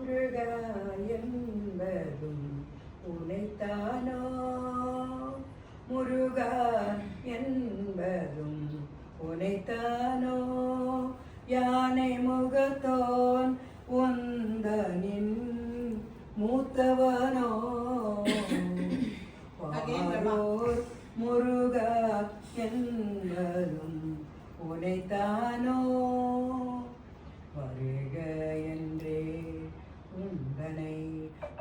முருகா என்பதும் உனைத்தானோ முருகா என்பதும் உனைத்தானோ யானை முகத்தோன் உந்தனின் மூத்தவனோ பாரோர் முருகா என்பதும் உனைத்தானோ வருக என்றே உந்தனை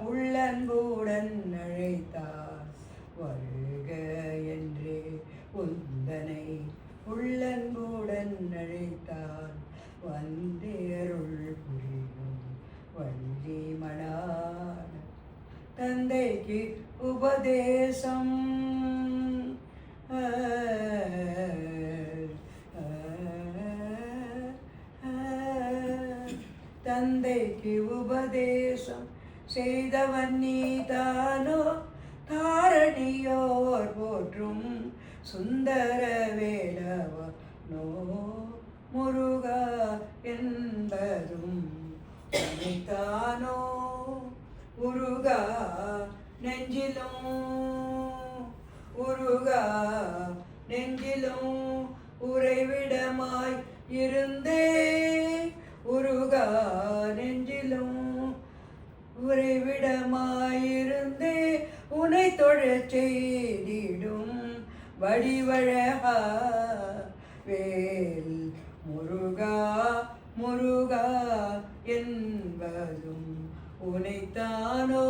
உள்ளன்புடன் அழைத்தார் வருக என்றே உந்தனை உள்ளன்புடன் அழைத்தார் வந்தேருள் புரியும் வள்ளி மணான தந்தைக்கு உபதேசம் தந்தைக்கு உபதேசம் செய்தவன் நீதானோ தாரணியோர் போற்றும் சுந்தர வேலவனோ முருகா என்பதும் உனைத்தானோ உருகா நெஞ்சிலும் உருகா நெஞ்சிலும் உறைவிடமாய் இருந்தே உருகா நெஞ்சிலும் உறைவிடமாயிருந்தே உனை தொழச் செய்திடும் வடிவழகா வேல் முருகா முருகா என்பதும் உனைத்தானோ.